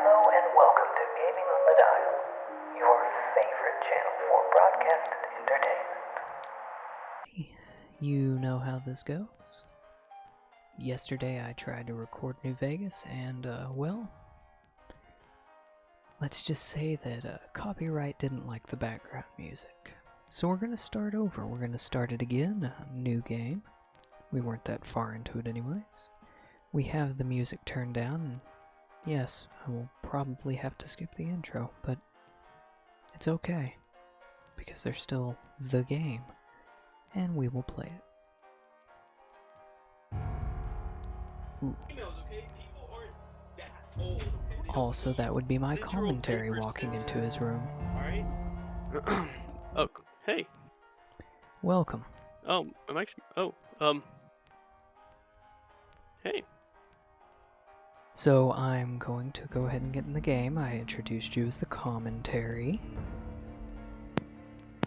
Hello and welcome to Gaming on the Dial, your favorite channel for broadcasted entertainment. You know how this goes. Yesterday I tried to record New Vegas and, well, let's just say that copyright didn't like the background music. So we're gonna start over. We're gonna start it again, a new game. We weren't that far into it anyways. We have the music turned down, and yes, I will probably have to skip the intro, but it's okay, because there's still the game, and we will play it. Ooh. Also, that would be my commentary walking into his room. Alright. Oh, hey. Welcome. Oh, am I... Hey. So I'm going to go ahead and get in the game. I introduced you as the commentary.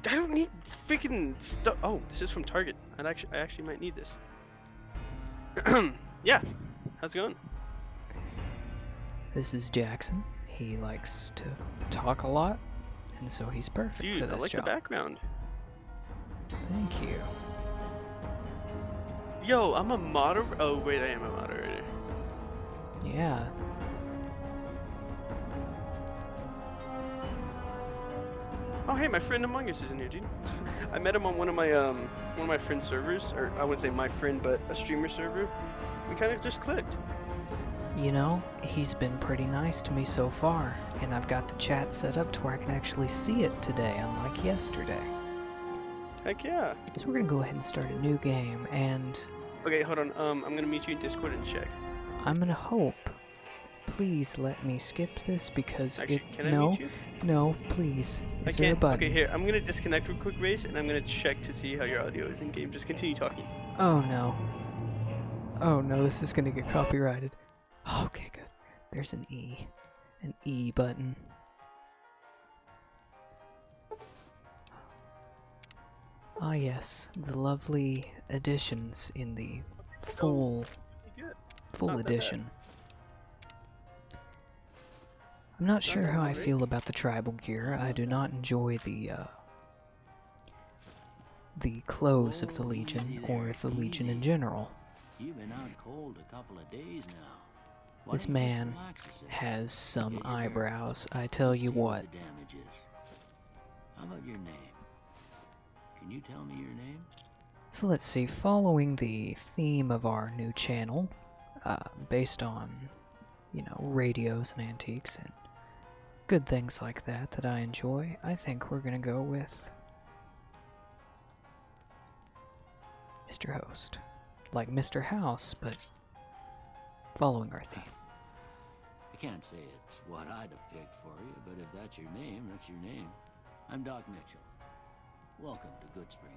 I don't need freaking stuff. Oh, this is from Target. I actually might need this. Yeah. How's it going? This is Jackson. He likes to talk a lot, and so he's perfect Dude, for this I like job. the background. Thank you. Yo, I'm a moderator. Oh, wait, I am a moderator. Yeah. Oh, hey, my friend Among Us is in here, dude. I met him on one of my friend's servers, or I wouldn't say my friend, but a streamer server. We kind of just clicked. You know, he's been pretty nice to me so far, and I've got the chat set up to where I can actually see it today, unlike yesterday. Heck yeah. So we're gonna go ahead and start a new game, and Okay, hold on. I'm gonna meet you in Discord and check. I'm gonna hope. Please let me skip this because Actually, can I no, meet you? no, please. I Is there a can't. button? Okay, here. I'm gonna disconnect real quick, Race, and I'm gonna check to see how your audio is in game. Just continue talking. Oh no. Oh no, this is gonna get copyrighted. Okay, good. There's an E button. Ah yes, the lovely additions in the full Good. full not that edition. I'm not It's not sure that how I bad, right? feel about the tribal gear. I do not enjoy the clothes of the Legion or the Legion in general. You've been out cold a couple of days now. Why This don't you just man relax a second? has some Get your eyebrows. I and tell you see what. the damage is. How about your name? Can you tell me your name? So let's see, following the theme of our new channel, based on, you know, radios and antiques and good things like that that I enjoy, I think we're gonna go with Mr. Host. Like Mr. House, but following our theme. I can't say it's what I'd have picked for you, but if that's your name, that's your name. I'm Doc Mitchell. Welcome to Good Springs.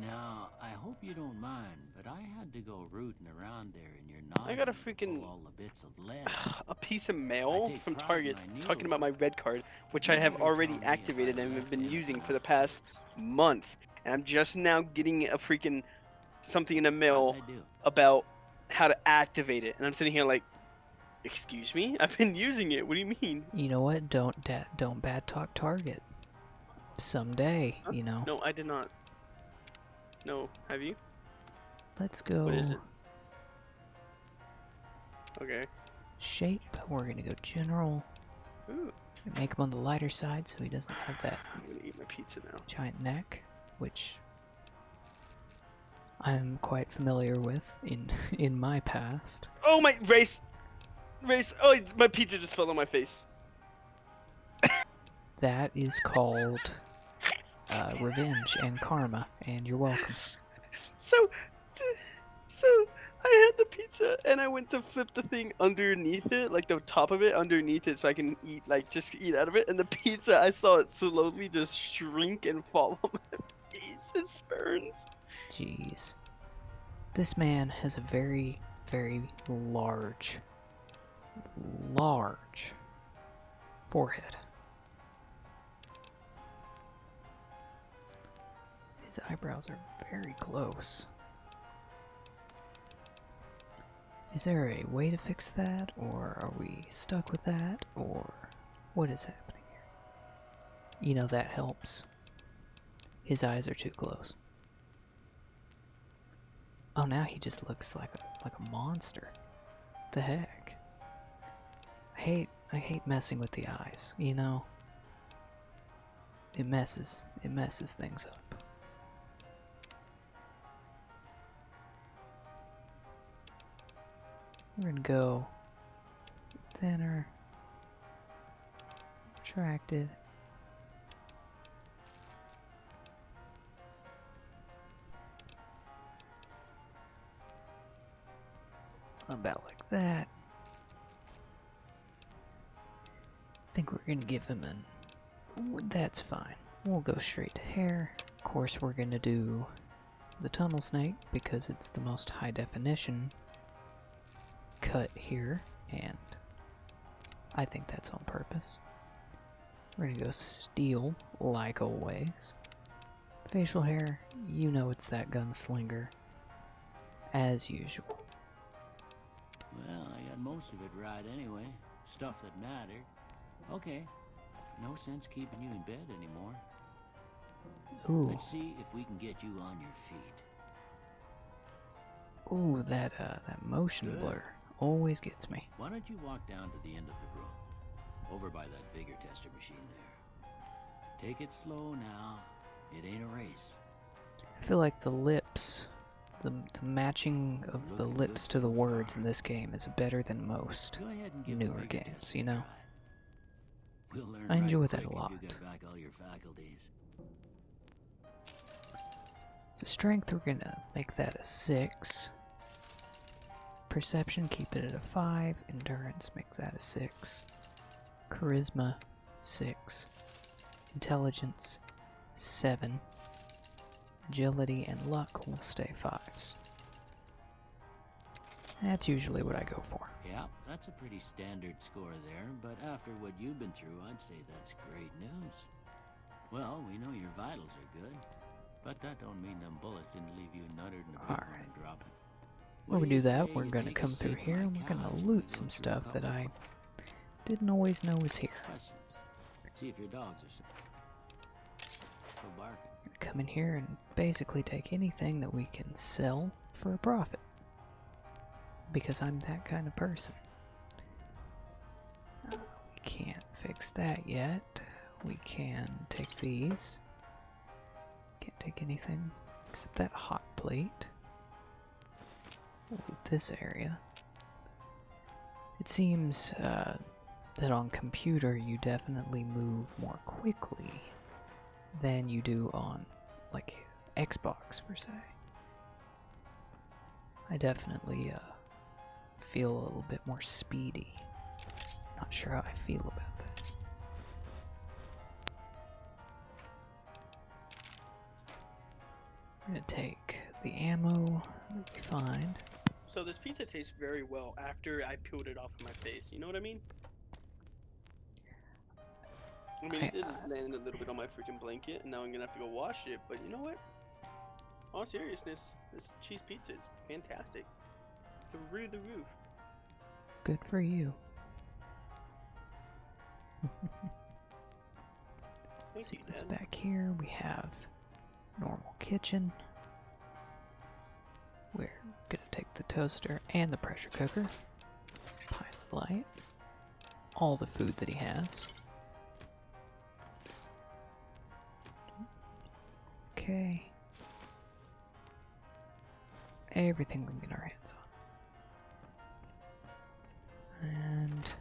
Now, I hope you don't mind, but I had to go rooting around there in your noggin I got a to freaking pull all the bits of lead. a piece of mail I take from pride Target in my talking about my needlework. red card, which You I have better already tell me activated if I and have left been anything using for off the past base. month. And I'm just now getting a freaking something in the What mail did I do? about how to activate it. And I'm sitting here like, excuse me? I've been using it. What do you mean? You know what? Don't bad talk Target. Someday, Huh? you know. No, I did not. No, have you? Let's go What is it? Okay. shape. We're gonna go general. Ooh, Make him on the lighter side so he doesn't have that I'm gonna eat my pizza now. giant neck, which I'm quite familiar with in my past. Oh my race! Oh, my pizza just fell on my face. That is called revenge and karma, and you're welcome. So I had the pizza and I went to flip the thing underneath it, like the top of it underneath it, so I can eat, like just eat out of it. And the pizza, I saw it slowly just shrink and fall on my face. It burns. Jeez. This man has a very, very large forehead. His eyebrows are very close. Is there a way to fix that, or are we stuck with that, or what is happening here? You know, that helps. His eyes are too close. Oh, now he just looks like a monster. The heck? I hate messing with the eyes, you know? It messes things up. We're gonna go thinner, retracted. About like that. I think we're gonna give him an... That's fine. We'll go straight to hair. Of course, we're gonna do the tunnel snake because it's the most high definition cut here, and I think that's on purpose. We're gonna go steel, like always. Facial hair, you know it's that gunslinger, as usual. Well, I got most of it right anyway. Stuff that mattered. Okay. No sense keeping you in bed anymore. Ooh. Let's see if we can get you on your feet. Ooh, that motion Good. blur always gets me. Why don't you walk down to the end of the room? Over by that vigor tester machine there. Take it slow now. It ain't a race. I feel like the lips, the matching of the Looking lips good to the so words far. in this game is better than most Go ahead and give the newer vigor games, tester you a know? try. We'll learn I enjoy right that a quick lot. if you get back all your faculties. So strength, we're gonna make that a 6. Perception, keep it at a 5. Endurance, make that a 6. Charisma, 6. Intelligence, 7. Agility and luck will stay 5s. That's usually what I go for. Yeah, that's a pretty standard score there, but after what you've been through, I'd say that's great news. Well, we know your vitals are good, but that don't mean them bullets didn't leave you nuttered and a big one and dropping. When we do you do that, say we're you gonna take a come through seat here on and my we're gonna couch and we loot go some through a stuff that couple I of didn't always know was here. questions? See if your dogs are still barking. Come in here and basically take anything that we can sell for a profit. Because I'm that kind of person. We can't fix that yet. We can take these. Can't take anything except that hot plate. Loot this area. It seems that on computer you definitely move more quickly than you do on, like, Xbox per se. I definitely feel a little bit more speedy. Not sure how I feel about that. I'm gonna take the ammo that we find. So this pizza tastes very well after I peeled it off of my face. You know what I mean? I mean, it did land a little bit on my freaking blanket, and now I'm gonna have to go wash it. But you know what? All seriousness, this cheese pizza is fantastic. Through the roof. Good for you. Thank See you, what's Dad. back here. We have normal kitchen. We're gonna take the toaster and the pressure cooker. Pilot light. All the food that he has. Okay. Everything we can get our hands on. And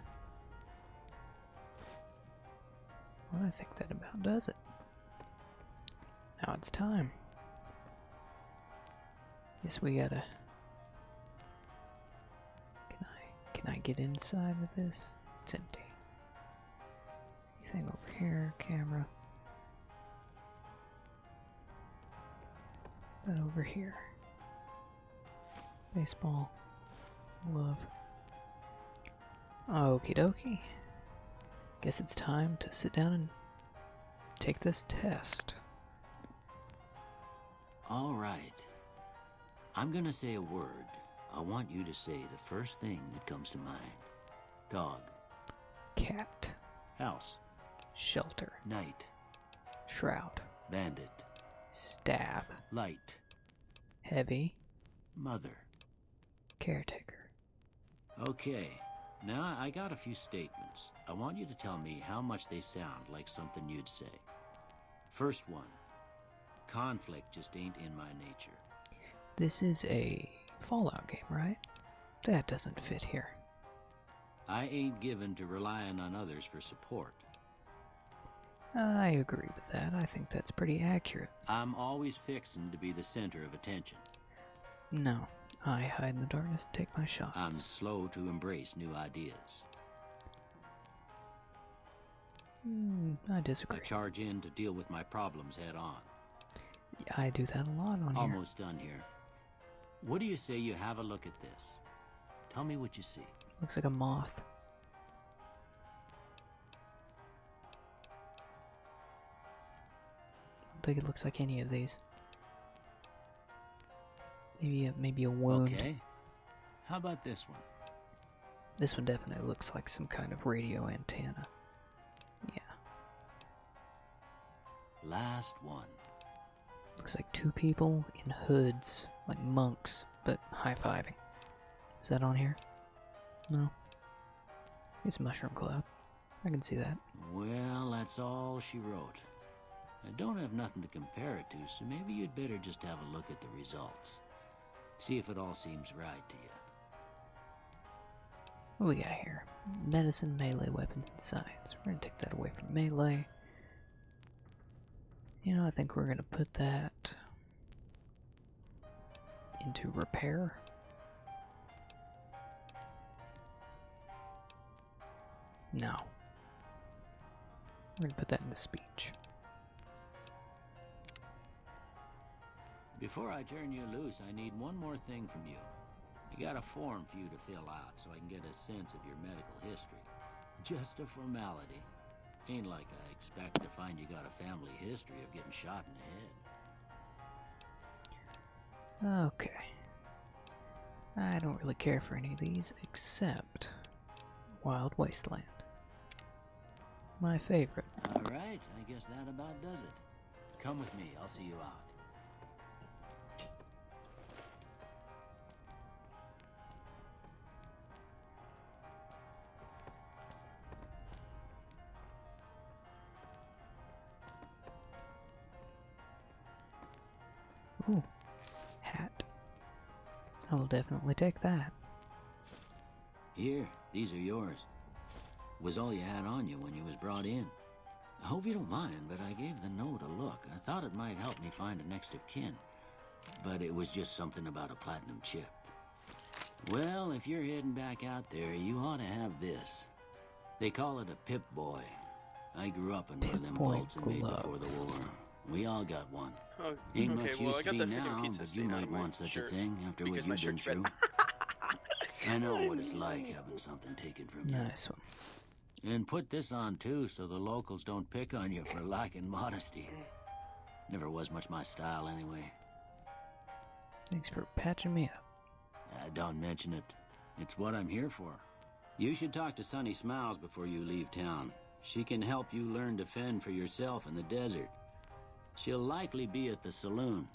well, I think that about does it. Now it's time. Guess we gotta... Can I get inside of this? It's empty. Anything over here? Camera. That over here. Baseball. Glove. Okie dokie. Guess it's time to sit down and take this test. All right. I'm gonna say a word, I want you to say the first thing that comes to mind. Dog. Cat. House. Shelter. Night. Shroud. Bandit. Stab. Light. Heavy. Mother. Caretaker. Okay. Now I got a few statements. I want you to tell me how much they sound like something you'd say. First one. Conflict just ain't in my nature. This is a Fallout game, right? That doesn't fit here. I ain't given to relying on others for support. I agree with that. I think that's pretty accurate. I'm always fixin' to be the center of attention. No, I hide in the darkness and take my shots. I'm slow to embrace new ideas. I disagree. I charge in to deal with my problems head on. Yeah, I do that a lot on here. Almost done here. What do you say you have a look at this? Tell me what you see. Looks like a moth. I don't think it looks like any of these. Maybe a wound. Okay. How about this one? This one definitely looks like some kind of radio antenna. Yeah. Last one. Looks like two people in hoods, like monks, but high-fiving. Is that on here? No. It's Mushroom Cloud. I can see that. Well, that's all she wrote. I don't have nothing to compare it to, so maybe you'd better just have a look at the results. See if it all seems right to you. What do we got here? Medicine, melee, weapons, and science. We're gonna take that away from melee. You know, I think we're gonna put that into repair. No. We're gonna put that into speech. Before I turn you loose, I need one more thing from you. I got a form for you to fill out so I can get a sense of your medical history. Just a formality. Ain't like I expect to find you got a family history of getting shot in the head. Okay. I don't really care for any of these except Wild Wasteland. My favorite. Alright, I guess that about does it. Come with me, I'll see you out. Ooh, hat. I will definitely take that. Here, these are yours. Was all you had on you when you was brought in. I hope you don't mind, but I gave the note a look. I thought it might help me find a next of kin. But it was just something about a platinum chip. Well, if you're heading back out there, you ought to have this. They call it a Pip-Boy. I grew up in one of them Pip-Boy vaults and made glove. before the war. We all got one. Oh, Ain't okay, much well, use I to got be that freaking now, pizza but you stain might on my want such shirt a thing after what because my you've been shirt's red. through. I know what it's like having something taken from you. Nice one. And put this on too, so the locals don't pick on you for lacking modesty. Never was much my style anyway. Thanks for patching me up. Don't mention it. It's what I'm here for. You should talk to Sunny Smiles before you leave town. She can help you learn to fend for yourself in the desert. She'll likely be at the saloon.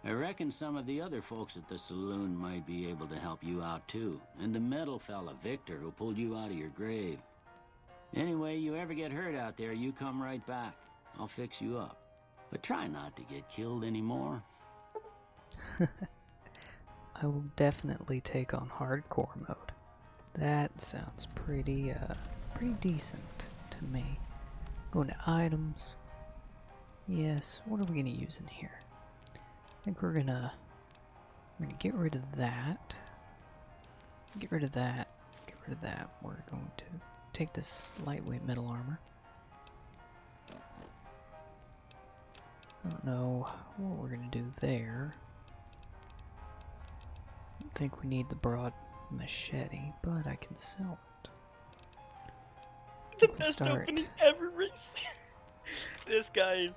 I reckon some of the other folks at the saloon might be able to help you out too. And the metal fella, Victor, who pulled you out of your grave. Anyway, you ever get hurt out there, you come right back. I'll fix you up. But try not to get killed anymore. I will definitely take on hardcore mode. That sounds pretty decent to me. Going to items. Yes, what are we gonna use in here? I think we're gonna get rid of that. Get rid of that. Get rid of that. We're going to take this lightweight metal armor. I don't know what we're gonna do there. I don't think we need the broad machete, but I can sell it. The We'll best start. opening ever, Reese. This guy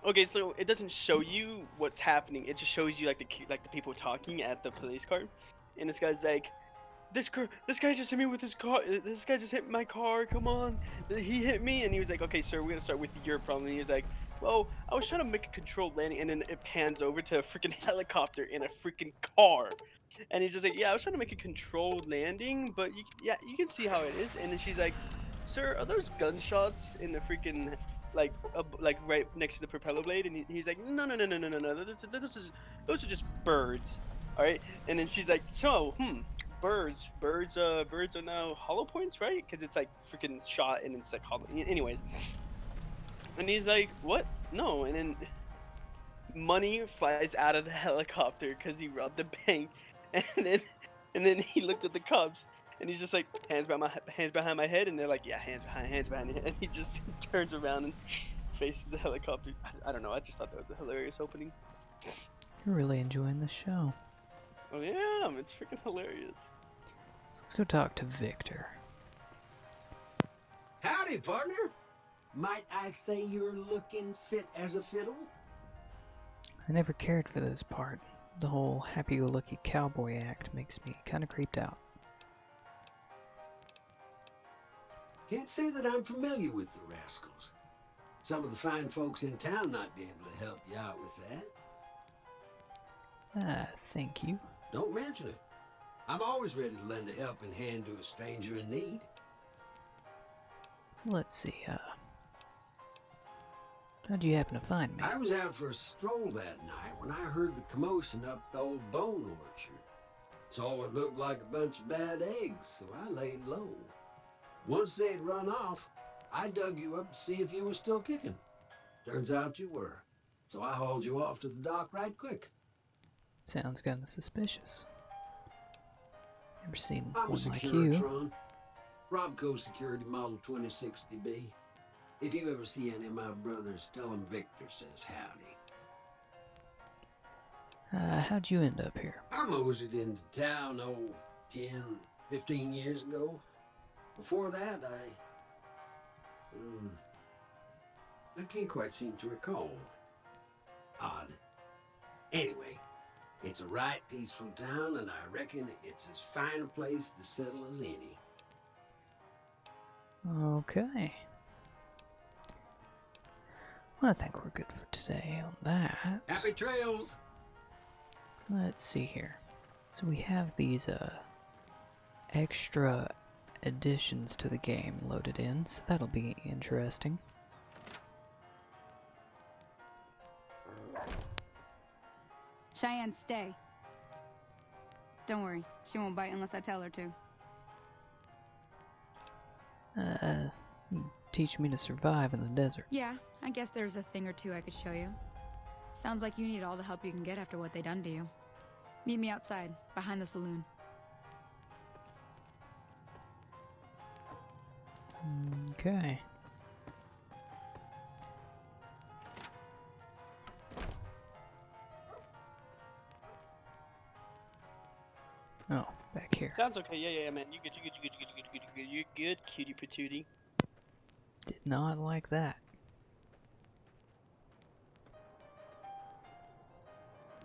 Okay, so it doesn't show you what's happening. It just shows you like the people talking at the police car, and this guy's like, this guy just hit me with his car. This guy just hit my car. Come on, he hit me." And he was like, "Okay, sir, we're gonna start with your problem." And he was like, "Well, I was trying to make a controlled landing," and then it pans over to a freaking helicopter in a freaking car, and he's just like, "Yeah, I was trying to make a controlled landing, but yeah, you can see how it is." And then she's like, "Sir, are those gunshots in the freaking like right next to the propeller blade?" And he's like, "No, no, no, no, no, no, no. Those are just birds." All right. And then she's like, "So, birds are now hollow points, right? Because it's like freaking shot and it's like hollow." Anyways, and he's like, "What? No." And then money flies out of the helicopter because he robbed a bank. And then he looked at the cops and he's just like, hands behind my head. And they're like, "Yeah, hands behind your head." And he just turns around and faces the helicopter. I don't know, I just thought that was a hilarious opening. You're really enjoying the show. Oh yeah, it's freaking hilarious. So let's go talk to Victor. Howdy, partner. Might I say you're looking fit as a fiddle? I never cared for this part. The whole happy-go-lucky cowboy act makes me kind of creeped out. Can't say that I'm familiar with the rascals. Some of the fine folks in town might be able to help you out with that. Thank you. Don't mention it. I'm always ready to lend a helping hand to a stranger in need. So let's see, how'd you happen to find me? I was out for a stroll that night when I heard the commotion up the old bone orchard. Saw what looked like a bunch of bad eggs, so I laid low. Once they'd run off, I dug you up to see if you were still kicking. Turns out you were, so I hauled you off to the dock right quick. Sounds kinda suspicious. Never seen I'm a one like you. Securitron. Robco Security Model 2060B. If you ever see any of my brothers, tell them Victor says howdy. How'd you end up here? I moseyed into town, 10, 15 years ago. Before that, I can't quite seem to recall. Odd. Anyway, it's a right peaceful town, and I reckon it's as fine a place to settle as any. Okay. Well, I think we're good for today on that. Happy trails! Let's see here. So we have these extra additions to the game loaded in, so that'll be interesting. Cheyenne, stay. Don't worry, she won't bite unless I tell her to. You teach me to survive in the desert. Yeah, I guess there's a thing or two I could show you. Sounds like you need all the help you can get after what they done to you. Meet me outside, behind the saloon. Okay. Oh, back here. Sounds okay. Yeah, man. You good, you're good, cutie patootie. Did not like that.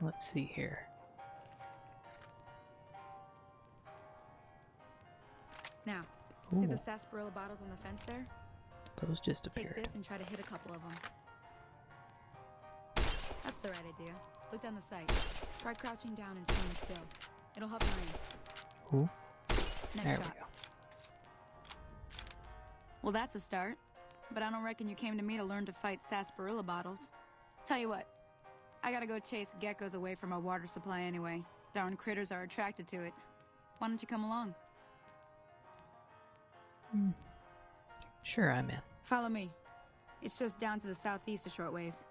Let's see here. Now, see the Ooh. sarsaparilla bottles on the fence there? Those just Take appeared. this and try to hit a couple of them. That's the right idea. Look down the sight. Try crouching down and staying still. It'll help you aim. Ooh, Next there we shot. go. Well, that's a start. But I don't reckon you came to me to learn to fight sarsaparilla bottles. Tell you what, I gotta go chase geckos away from our water supply anyway. Darn critters are attracted to it. Why don't you come along? Sure, I'm in. Follow me. It's just down to the southeast a short ways.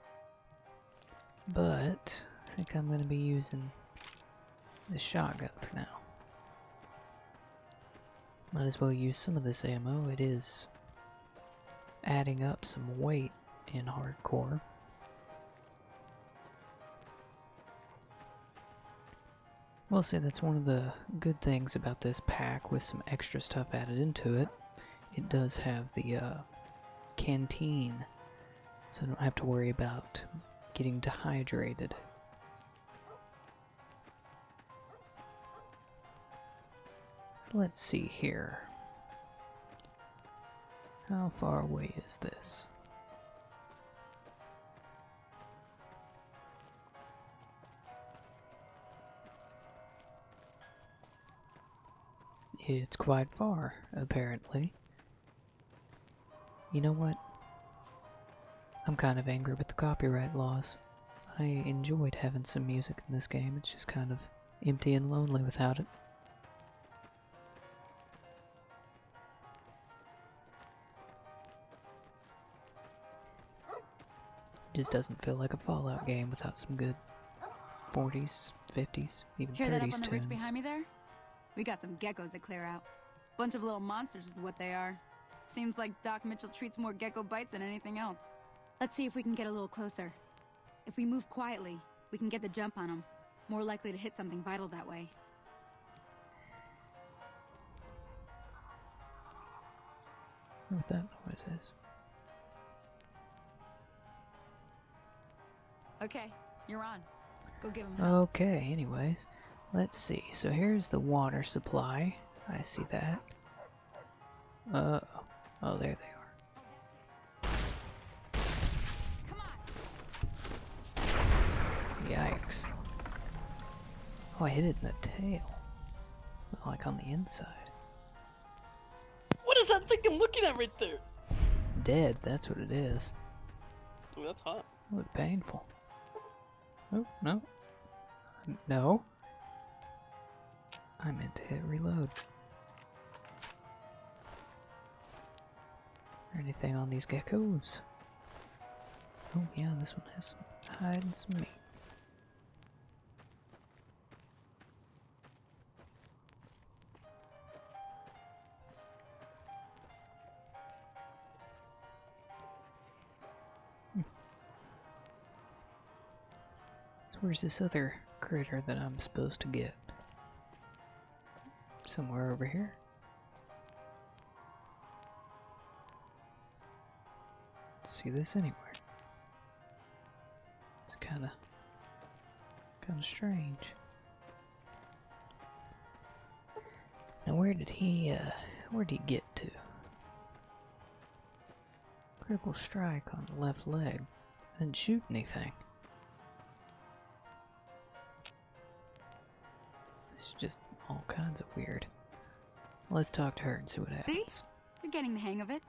But I think I'm going to be using the shotgun for now. Might as well use some of this ammo. It is adding up some weight in hardcore. We'll say that's one of the good things about this pack with some extra stuff added into it. It does have the canteen, so I don't have to worry about getting dehydrated. So let's see here. How far away is this? It's quite far, apparently. You know what? I'm kind of angry with the copyright laws. I enjoyed having some music in this game, it's just kind of empty and lonely without it. It just doesn't feel like a Fallout game without some good 40s, 50s, even Hear that up 30s on the ridge tunes. behind me there? We got some geckos to clear out. Bunch of little monsters is what they are. Seems like Doc Mitchell treats more gecko bites than anything else. Let's see if we can get a little closer. If we move quietly, we can get the jump on them. More likely to hit something vital that way. I wonder what that noise is. Okay, you're on. Go give him help. Okay, anyways, let's see. So here's the water supply. I see that. Oh, there they are. Come on. Yikes. Oh, I hit it in the tail. Like on the inside. What is that thing I'm looking at right there? Dead, that's what it is. Ooh, that's hot. Look painful. Oh, no. No. I meant to hit reload. Anything on these geckos? Oh yeah, this one has some hide and some meat. So where's this other critter that I'm supposed to get? Somewhere over here? See this anywhere. It's kinda strange. Now where'd he get to? Critical strike on the left leg. I didn't shoot anything. This is just all kinds of weird. Let's talk to her and see what happens. See? You're getting the hang of it.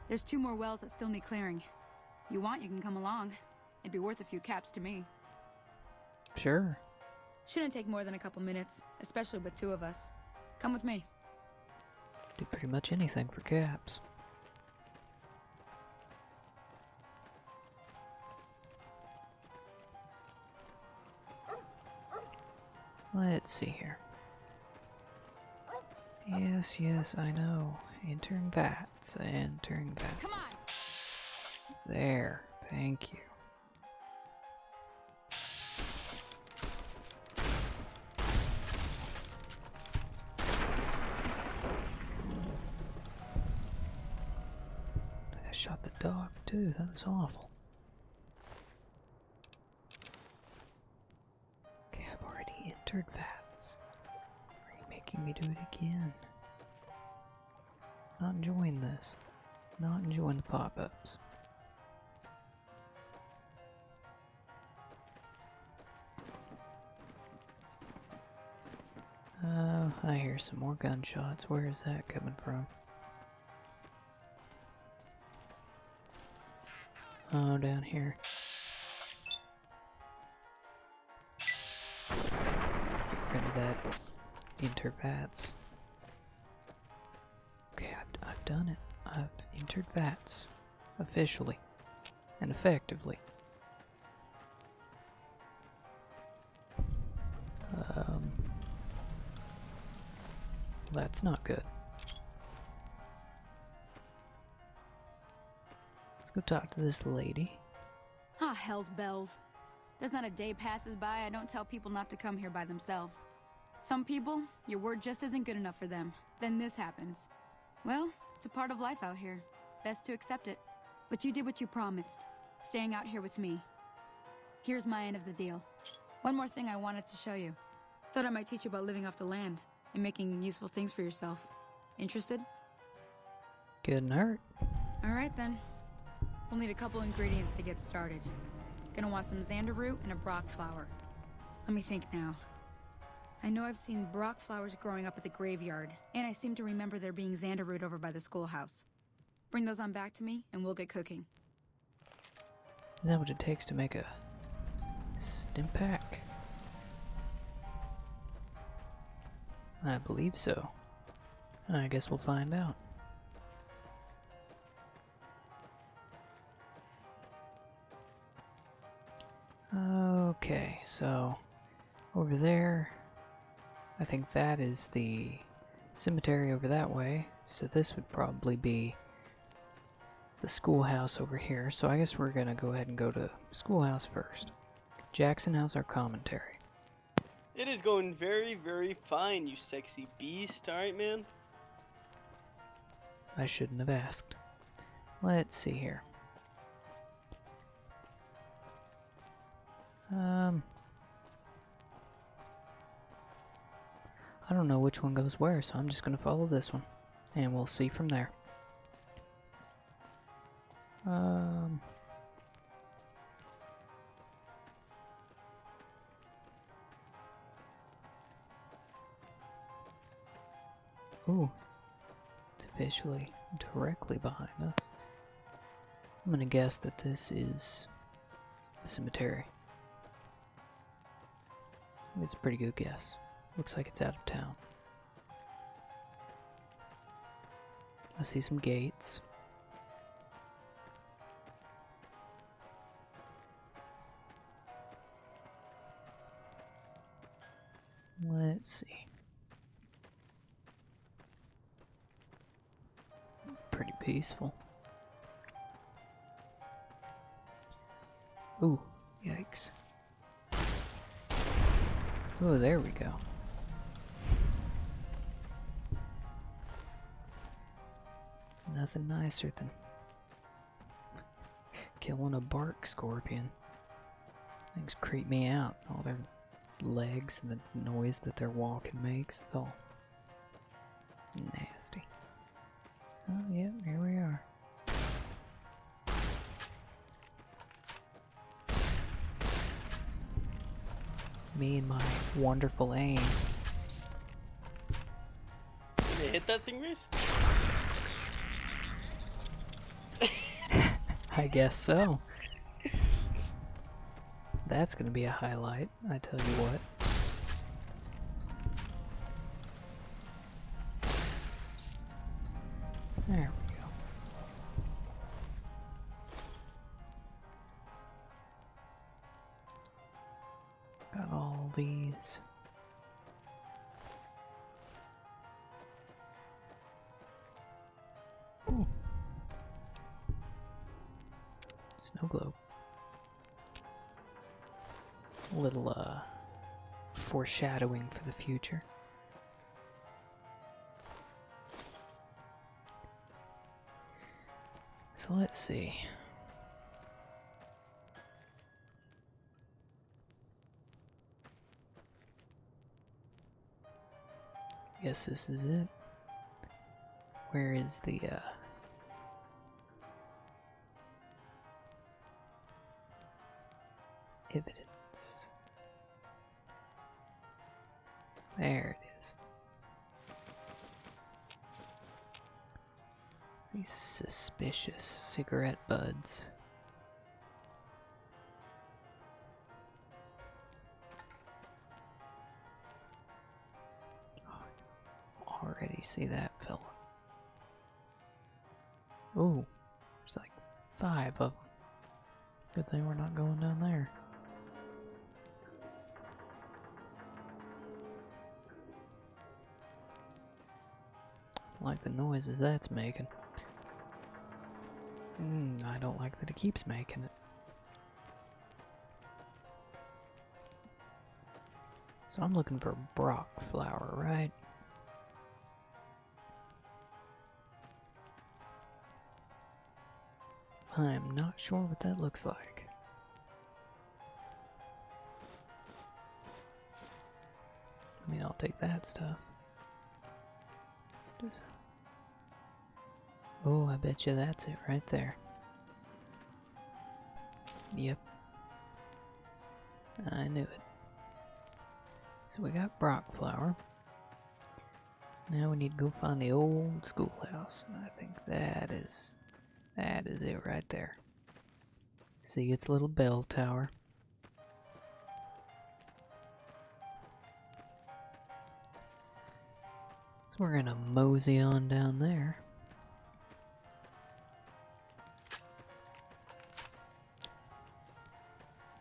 There's 2 more wells that still need clearing. You want, you can come along. It'd be worth a few caps to me. Sure. Shouldn't take more than a couple minutes, especially with 2 of us. Come with me. Do pretty much anything for caps. Let's see here. Yes, yes, I know. Entering vats, entering vats. Come on. There, thank you. I shot the dog too, that was awful. Okay, I've already entered vats. Are you making me do it again? Not enjoying this. Not enjoying the pop-ups. I hear some more gunshots. Where is that coming from? Oh, down here. Get rid of that. Enter vats. Okay, I've done it. I've entered vats. Officially. And effectively. That's not good. Let's go talk to this lady. Ah, hell's bells. There's not a day passes by I don't tell people not to come here by themselves. Some people, your word just isn't good enough for them. Then this happens. Well, it's a part of life out here. Best to accept it. But you did what you promised. Staying out here with me. Here's my end of the deal. One more thing I wanted to show you. Thought I might teach you about living off the land and making useful things for yourself. Interested? Couldn't hurt. Alright then. We'll need a couple ingredients to get started. Gonna want some xander root and a brock flower. Let me think now. I know I've seen brock flowers growing up at the graveyard, and I seem to remember there being xander root over by the schoolhouse. Bring those on back to me, and we'll get cooking. Is that what it takes to make a stim pack? I believe so. I guess we'll find out. Okay, so over there, I think that is the cemetery over that way, so this would probably be the schoolhouse over here. So I guess we're gonna go ahead and go to schoolhouse first. Jackson, how's our commentary? It is going very, very fine, you sexy beast. Alright, man? I shouldn't have asked. Let's see here. I don't know which one goes where, so I'm just gonna follow this one, and we'll see from there. Ooh, it's officially directly behind us. I'm gonna guess that this is the cemetery. It's a pretty good guess. Looks like it's out of town. I see some gates. Let's see. Pretty peaceful. Ooh, yikes. Oh, there we go. Nothing nicer than killing a bark scorpion. Things creep me out. All their legs and the noise that their walking makes. It's all nasty. Oh, yeah, here we are. Me and my wonderful aim. Can they hit that thing, Reese? I guess so. That's gonna be a highlight, I tell you what. There we go. Got all these. Ooh. Snow globe. A little foreshadowing for the future. So let's see. Guess this is it. Where is the evidence? There it is. These suspicious cigarette buds. Already see that fella. Ooh, there's like 5 of them. Good thing we're not going down there. Like the noises that's making. I don't like that it keeps making it. So I'm looking for brock flower, right? I'm not sure what that looks like. take that stuff. Just... Oh, I bet you that's it right there. Yep. I knew it. So we got Brock flour. Now we need to go find the old schoolhouse. And I think that is it right there. See its little bell tower. So we're gonna mosey on down there.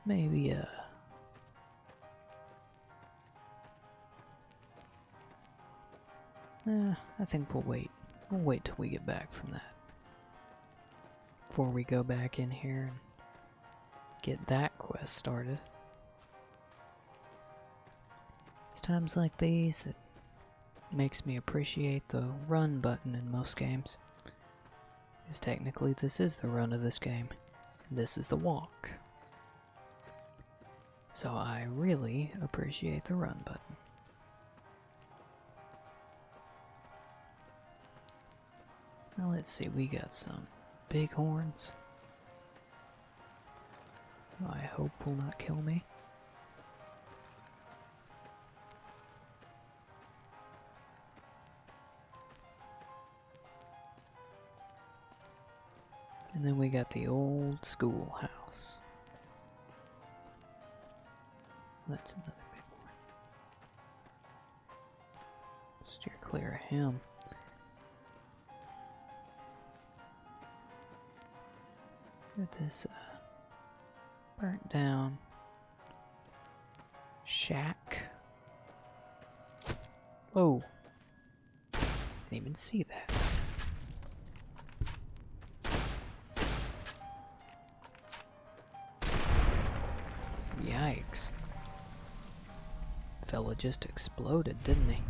Maybe I think we'll wait. We'll wait till we get back from that. Before we go back in here and get that quest started. It's times like these that makes me appreciate the run button in most games. Because technically this is the run of this game. And this is the walk. So I really appreciate the run button. Now let's see, we got some bighorns. Who I hope will not kill me. And then we got the old schoolhouse. That's another big one. Steer clear of him. Look at this burnt down shack. Whoa. Didn't even see that. Yikes. Fella just exploded, didn't he?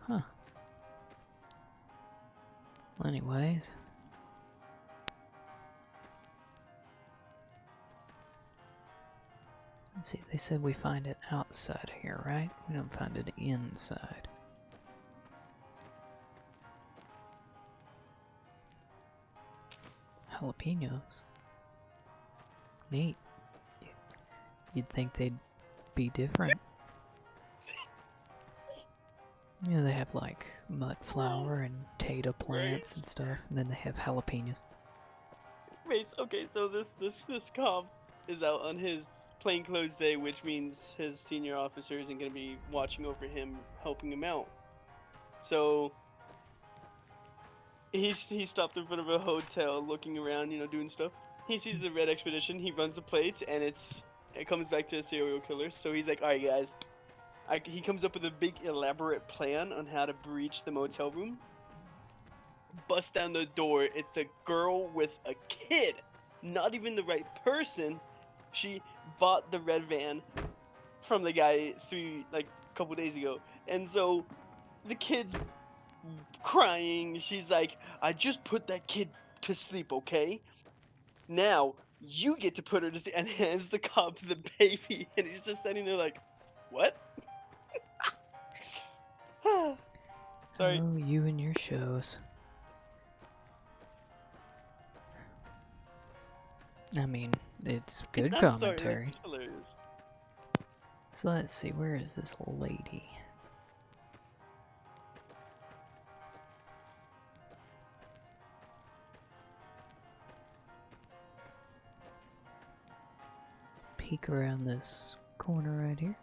Huh. Well, anyways. Let's see, they said we find it outside of here, right? We don't find it inside. Jalapenos. Neat. You'd think they'd be different. You know, they have like mud flour and tato plants and stuff, and then they have jalapenos. Wait, okay, so this cop is out on his plainclothes day, which means his senior officer isn't going to be watching over him, helping him out. So he stopped in front of a hotel, looking around, you know, doing stuff. He sees the red expedition. He runs the plates, and it comes back to a serial killer. So he's like, "All right, guys." He comes up with a big, elaborate plan on how to breach the motel room. Bust down the door. It's a girl with a kid. Not even the right person. She bought the red van from the guy a couple days ago. And so the kid's crying. She's like, "I just put that kid to sleep, okay? Now you get to put her to sleep," and hands the cop the baby. And he's just standing there like, "What?" Sorry. Oh, you and your shows. I mean, it's good commentary. That's hilarious. So let's see, where is this lady? Peek around this corner right here.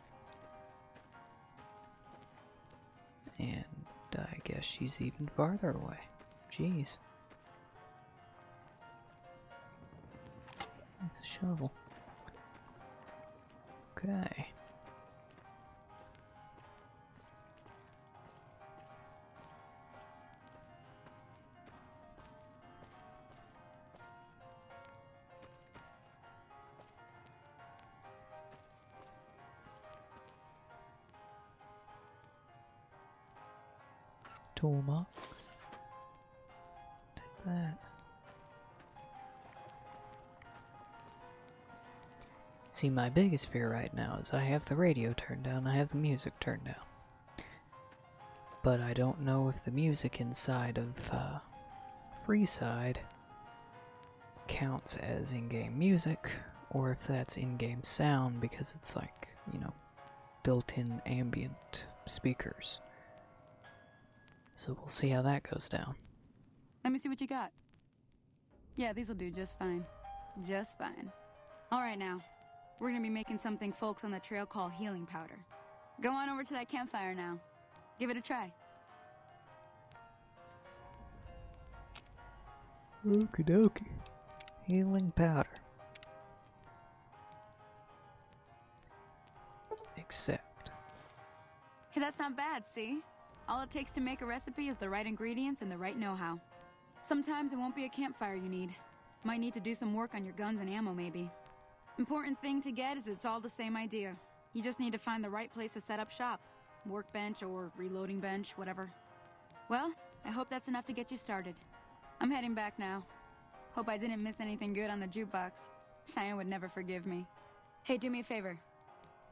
And I guess she's even farther away. Jeez. That's a shovel. Okay. Toolbox. Take that. See, my biggest fear right now is I have the radio turned down, I have the music turned down. But I don't know if the music inside of Freeside counts as in-game music, or if that's in-game sound because it's like, you know, built-in ambient speakers. So we'll see how that goes down. Let me see what you got. Yeah, these'll do just fine. Just fine. Alright now, we're gonna be making something folks on the trail call healing powder. Go on over to that campfire now. Give it a try. Okie dokie. Healing powder. Accept. Hey, that's not bad, see? All it takes to make a recipe is the right ingredients and the right know-how. Sometimes it won't be a campfire you need. Might need to do some work on your guns and ammo, maybe. Important thing to get is it's all the same idea. You just need to find the right place to set up shop. Workbench or reloading bench, whatever. Well, I hope that's enough to get you started. I'm heading back now. Hope I didn't miss anything good on the jukebox. Cheyenne would never forgive me. Hey, do me a favor.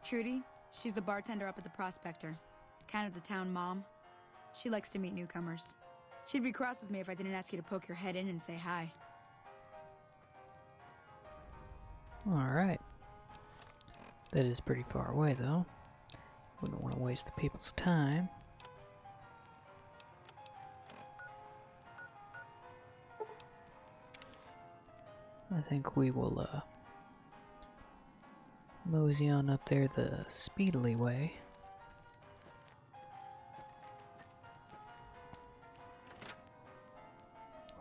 Trudy, she's the bartender up at the Prospector. Kind of the town mom. She likes to meet newcomers. She'd be cross with me if I didn't ask you to poke your head in and say hi. Alright. That is pretty far away, though. Wouldn't want to waste the people's time. I think we will, mosey on up there the speedily way.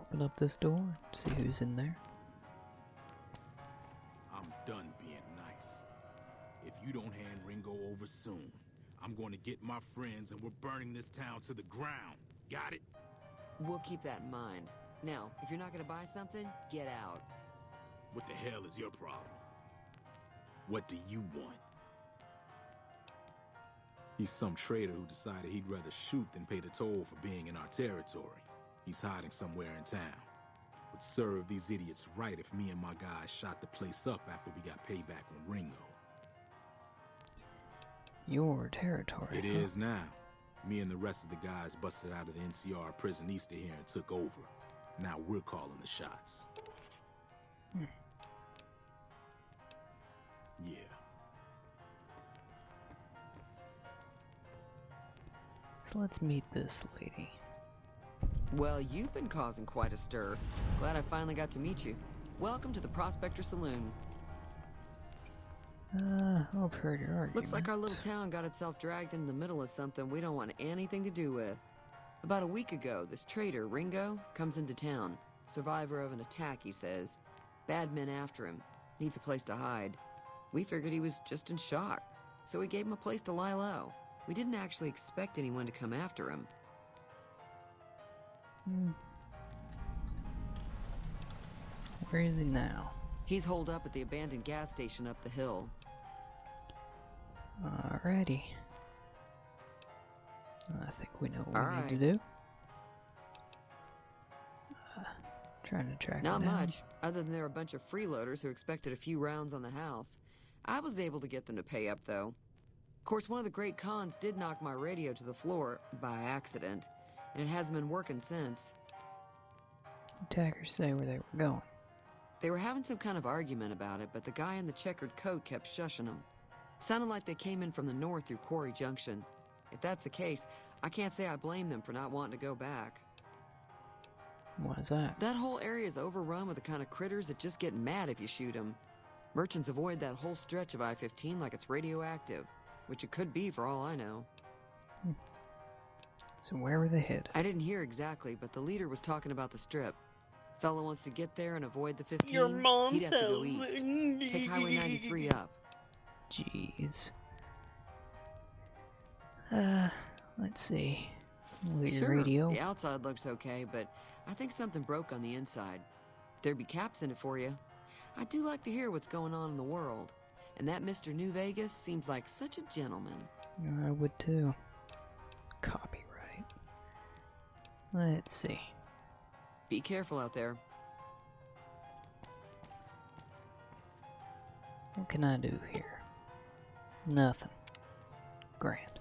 Open up this door, see who's in there. I'm done being nice. If you don't hand Ringo over soon, I'm going to get my friends and we're burning this town to the ground. Got it? We'll keep that in mind. Now, if you're not gonna buy something, get out. What the hell is your problem? What do you want? He's some traitor who decided he'd rather shoot than pay the toll for being in our territory. He's hiding somewhere in town. Would serve these idiots right if me and my guys shot the place up after we got payback on Ringo. Your territory. It is now. Me and the rest of the guys busted out of the NCR prison east of here and took over. Now we're calling the shots. Yeah. So let's meet this lady. Well, you've been causing quite a stir. Glad I finally got to meet you. Welcome to the Prospector Saloon. I've heard your argument. Looks like our little town got itself dragged into the middle of something we don't want anything to do with. About a week ago, this traitor, Ringo, comes into town. Survivor of an attack, he says. Bad men after him. Needs a place to hide. We figured he was just in shock, so we gave him a place to lie low. We didn't actually expect anyone to come after him. Where is he now? He's holed up at the abandoned gas station up the hill. Alrighty. I think we know what we need to do. Trying to track Not him down. much, other than there were a bunch of freeloaders who expected a few rounds on the house. I was able to get them to pay up, though. Of course, one of the great cons did knock my radio to the floor by accident, and it hasn't been working since. Attackers say where they were going. They were having some kind of argument about it, but the guy in the checkered coat kept shushing them. Sounded like they came in from the north through Quarry Junction. If that's the case, I can't say I blame them for not wanting to go back. Why is that? That whole area is overrun with the kind of critters that just get mad if you shoot them. Merchants avoid that whole stretch of I-15 like it's radioactive, which it could be for all I know. So where were they headed? I didn't hear exactly, but the leader was talking about the strip. Fella wants to get there and avoid the 15. Your mom He'd have to go says. east. Take Highway 93 up. Jeez. Let's see. Look at your Sure, radio. the outside looks okay, but I think something broke on the inside. There'd be caps in it for you. I do like to hear what's going on in the world. And that Mr. New Vegas seems like such a gentleman. I would too. Copyright. Let's see. Be careful out there. What can I do here? Nothing. Grand.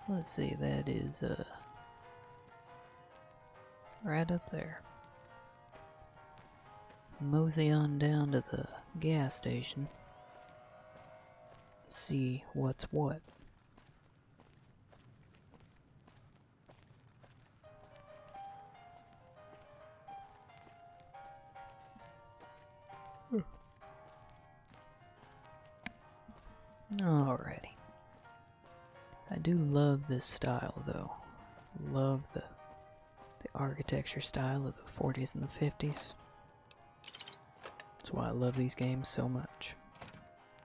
Let's see, that is, right up there. Mosey on down to the gas station. See what's what. Alrighty. I do love this style though. Love the architecture style of the 40s and the 50s. That's why I love these games so much.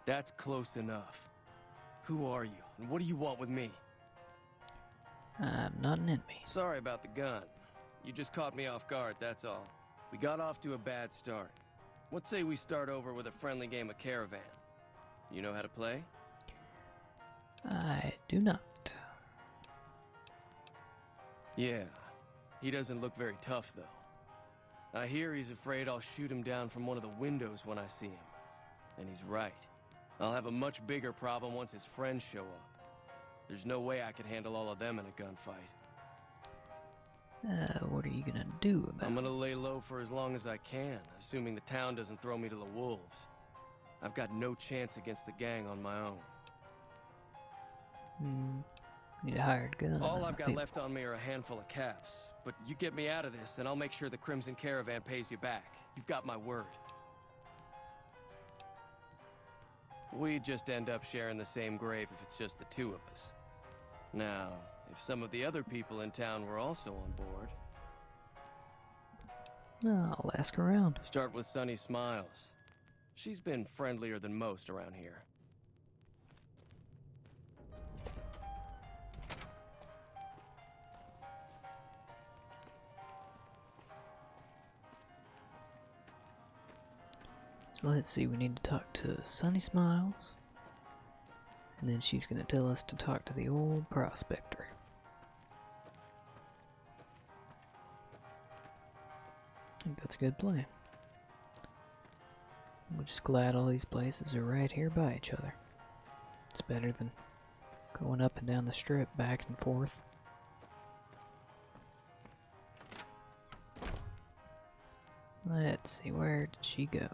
That's close enough. Who are you, and what do you want with me? I'm not an enemy. Sorry about the gun. You just caught me off guard, that's all. We got off to a bad start. Let's say we start over with a friendly game of Caravan. You know how to play? I do not. Yeah. He doesn't look very tough, though. I hear he's afraid I'll shoot him down from one of the windows when I see him. And he's right. I'll have a much bigger problem once his friends show up. There's no way I could handle all of them in a gunfight. What are you gonna do about it? I'm gonna lay low for as long as I can, assuming the town doesn't throw me to the wolves. I've got no chance against the gang on my own. Need a hired gun. All I've got left on me are a handful of caps, but you get me out of this and I'll make sure the Crimson Caravan pays you back. You've got my word. We just end up sharing the same grave if it's just the two of us. Now, if some of the other people in town were also on board... I'll ask around. Start with Sunny Smiles. She's been friendlier than most around here. So let's see, we need to talk to Sunny Smiles. And then she's gonna tell us to talk to the old prospector. I think that's a good plan. We're just glad all these places are right here by each other. It's better than going up and down the strip back and forth. Let's see, where did she go?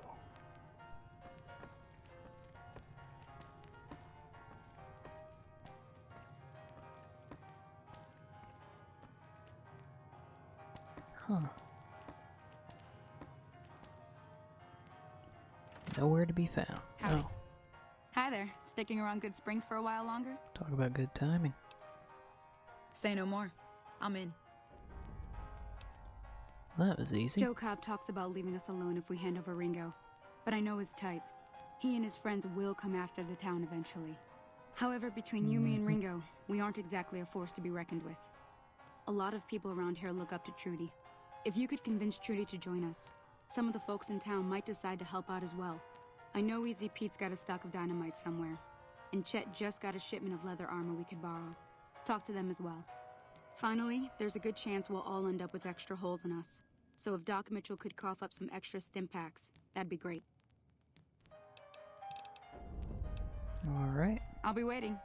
Huh. Nowhere to be found. Howdy. Oh, Hi there. Sticking around Good Springs for a while longer? talk about good timing. Say no more. I'm in. That was easy. Joe Cobb talks about leaving us alone if we hand over Ringo, but I know his type. He and his friends will come after the town eventually. However, between you, me, and Ringo, we aren't exactly a force to be reckoned with. A lot of people around here look up to Trudy. If you could convince Trudy to join us, some of the folks in town might decide to help out as well. I know Easy Pete's got a stock of dynamite somewhere, and Chet just got a shipment of leather armor we could borrow. Talk to them as well. Finally, there's a good chance we'll all end up with extra holes in us. So if Doc Mitchell could cough up some extra stim packs, that'd be great. Alright. I'll be waiting.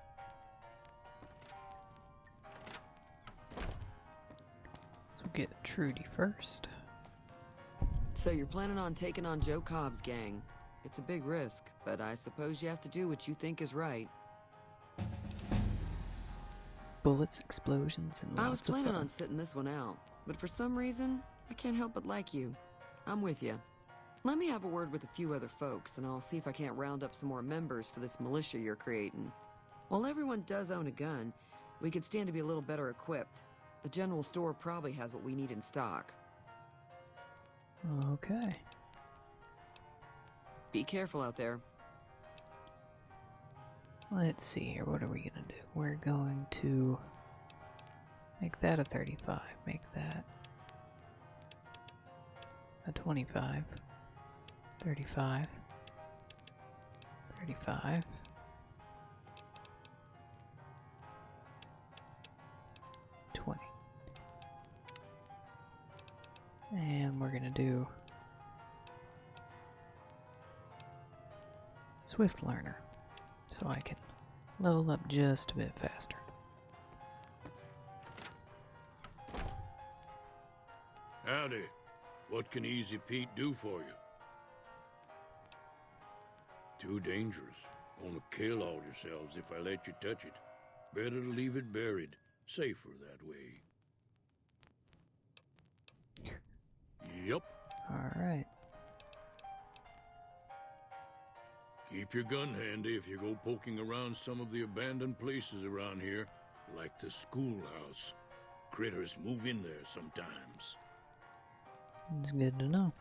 So we'll get Trudy first. So you're planning on taking on Joe Cobb's gang. It's a big risk, but I suppose you have to do what you think is right. Bullets, explosions, and I was lots of planning fun. on sitting this one out, but for some reason, I can't help but like you. I'm with you. Let me have a word with a few other folks, and I'll see if I can't round up some more members for this militia you're creating. While everyone does own a gun, we could stand to be a little better equipped. The general store probably has what we need in stock. Okay. Be careful out there. Let's see here, what are we gonna do? We're going to make that a 35, make that a 25, 35, 35, 20. Swift learner, so I can level up just a bit faster. Howdy. What can Easy Pete do for you? Too dangerous. Gonna kill all yourselves if I let you touch it. Better to leave it buried. Safer that way. Yep. Alright. Keep your gun handy if you go poking around some of the abandoned places around here, like the schoolhouse. Critters move in there sometimes. It's good to know.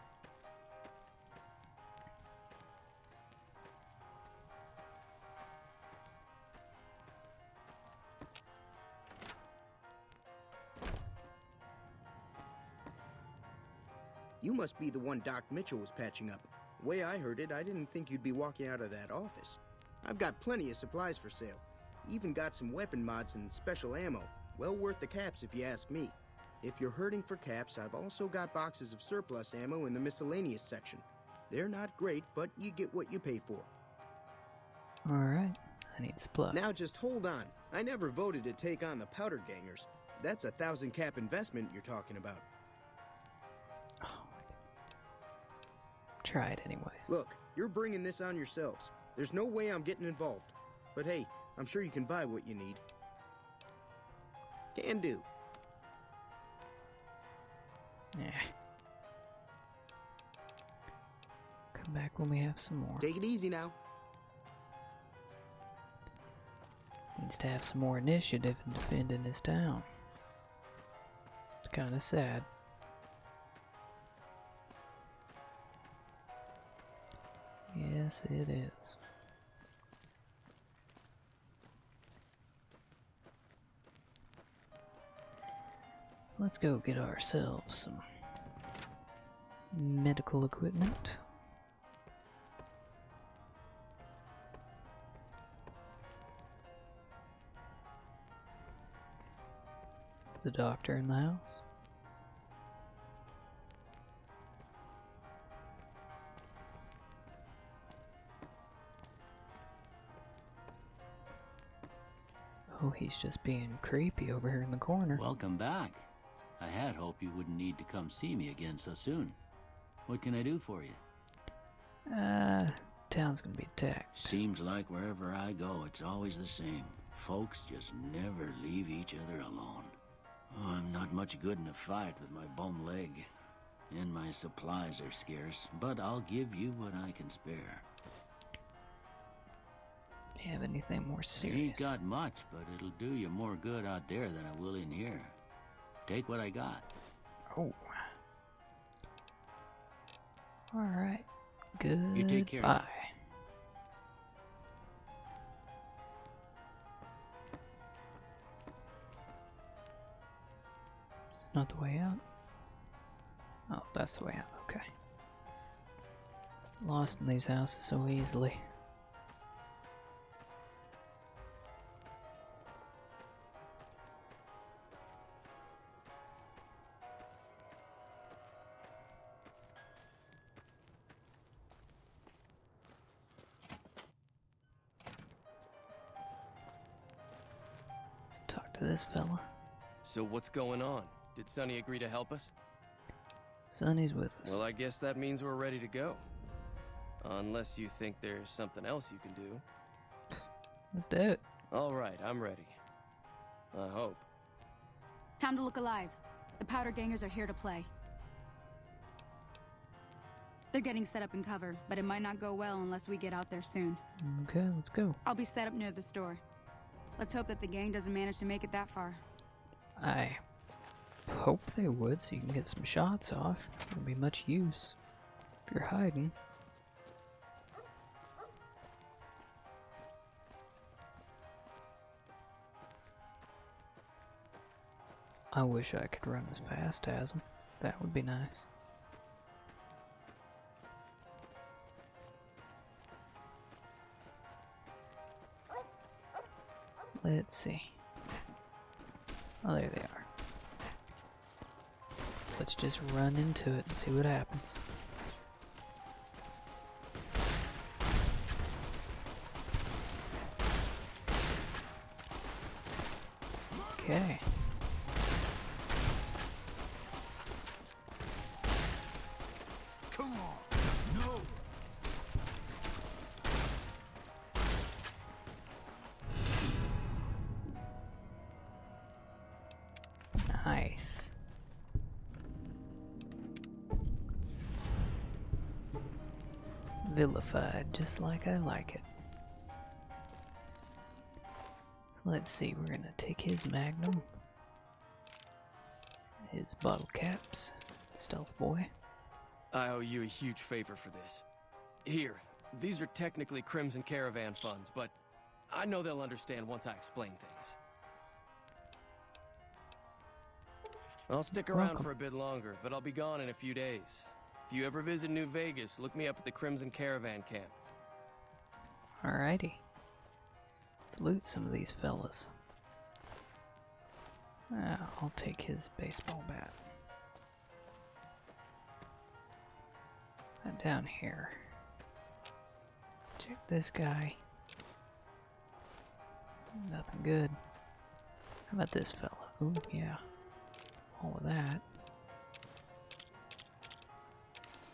You must be the one Doc Mitchell was patching up. The way I heard it, I didn't think you'd be walking out of that office. I've got plenty of supplies for sale. Even got some weapon mods and special ammo. Well worth the caps if you ask me. If you're hurting for caps, I've also got boxes of surplus ammo in the miscellaneous section. They're not great, but you get what you pay for. Alright, I need supplies. Now just hold on. I never voted to take on the powder gangers. That's a 1,000 cap investment you're talking about. Try it anyways. Look, you're bringing this on yourselves. There's no way I'm getting involved. But hey, I'm sure you can buy what you need. Can do. Yeah. Come back when we have some more. Take it easy now. Needs to have some more initiative in defending his town. It's kinda sad. Yes, it is. Let's go get ourselves some medical equipment. Is the doctor in the house? Oh, he's just being creepy over here in the corner. Welcome back. I had hoped you wouldn't need to come see me again so soon. What can I do for you? Town's gonna be attacked. Seems like wherever I go, it's always the same. Folks just never leave each other alone. Oh, I'm not much good in a fight with my bum leg. And my supplies are scarce, but I'll give you what I can spare. Do you have anything more I serious? ain't got much, but it'll do you more good out there than it will in here. Take what I got. Oh. Alright. Good. You take care. Bye. It's not the way out. Oh, that's the way out. Okay. Lost in these houses so easily. Let's talk to this fella. So what's going on? Did Sonny agree to help us? Sonny's with us. Well, I guess that means we're ready to go. Unless you think there's something else you can do. Let's do it. All right, I'm ready. I hope. Time to look alive. The powder gangers are here to play. They're getting set up in cover, but it might not go well unless we get out there soon. Okay, let's go. I'll be set up near the store. Let's hope that the gang doesn't manage to make it that far. I hope they would, so you can get some shots off. Won't be much use if you're hiding. I wish I could run as fast as them. That would be nice. Let's see. Oh, there they are. Let's just run into it and see what happens. Okay. Come on. No. Nice. Vilified, just like I like it. So let's see, we're gonna take his magnum, his bottle caps, stealth boy. I owe you a huge favor for this. Here, these are technically Crimson Caravan funds, but I know they'll understand once I explain things. I'll stick around Welcome. for a bit longer, but I'll be gone in a few days. If you ever visit New Vegas, look me up at the Crimson Caravan camp. Alrighty. Let's loot some of these fellas. I'll take his baseball bat. And down here. Check this guy. Nothing good. How about this fella? Ooh, yeah. All of that.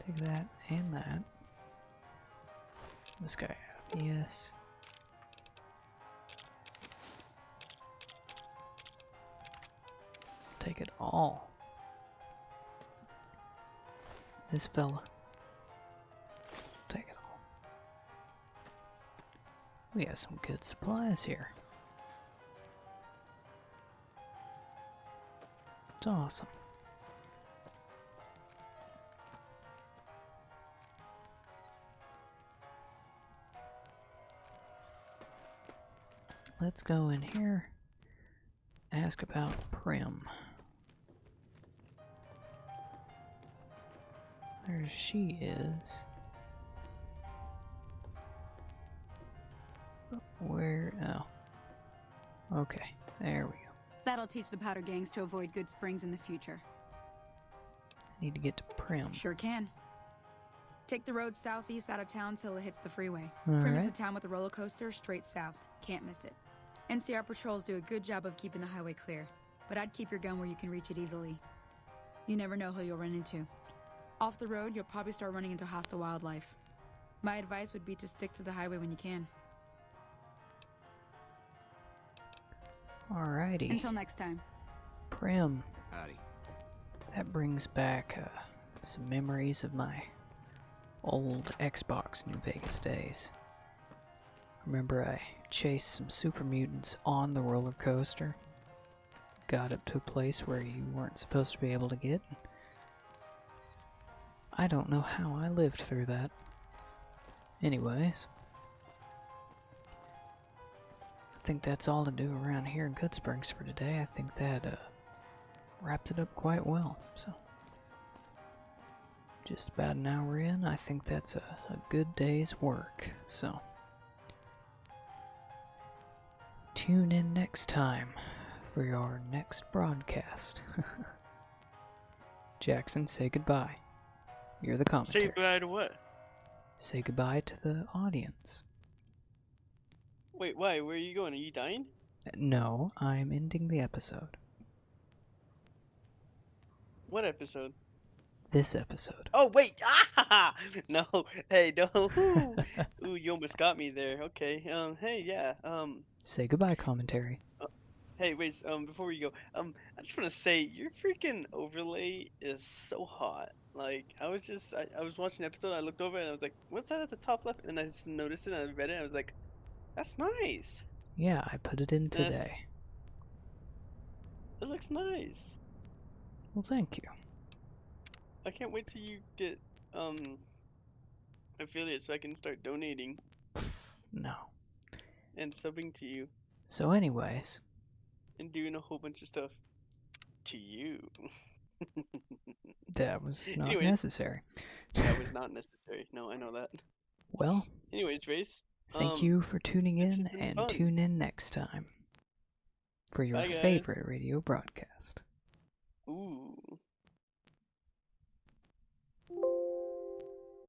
Take that and that. This guy out. Yes. Take it all. This fella. Take it all. We got some good supplies here. It's awesome. Let's go in here. Ask about Prim. There she is. Where? Oh. Okay, there we go. That'll teach the powder gangs to avoid Good Springs in the future. Need to get to Prim. Sure can. Take the road southeast out of town till it hits the freeway. All Prim is right. the town with a roller coaster straight south. Can't miss it. NCR patrols do a good job of keeping the highway clear, but I'd keep your gun where you can reach it easily. You never know who you'll run into. Off the road, you'll probably start running into hostile wildlife. My advice would be to stick to the highway when you can. Alrighty. Until next time. Prim. Howdy. That brings back some memories of my old Xbox New Vegas days. Remember I chased some super mutants on the roller coaster. Got up to a place where you weren't supposed to be able to get. I don't know how I lived through that. Anyways. I think that's all to do around here in Good Springs for today. I think that wraps it up quite well. So, just about an hour in, I think that's a good day's work. So, tune in next time for your next broadcast. Jackson, say goodbye. You're the commentary. Say goodbye to what? Say goodbye to the audience. Wait, why? Where are you going? Are you dying? No, I'm ending the episode. What episode? This episode. Oh, wait! Ah! No, hey, no. Ooh, you almost got me there. Okay, hey, yeah, Say goodbye, commentary. hey, wait, before we go, I just want to say, your freaking overlay is so hot. Like, I was watching an episode, I looked over and I was like, what's that at the top left? And I just noticed it and I read it and I was like, that's nice. Yeah, I put it in today. It looks nice. Well, thank you. I can't wait till you get, affiliate so I can start donating No. and subbing to you So anyways, and doing a whole bunch of stuff to you. that was not Anyways. necessary. That was not necessary. No, I know that. Well, Anyways, Trace. thank you for tuning this in, has been and fun. tune in next time for your Bye, guys. favorite radio broadcast. Ooh.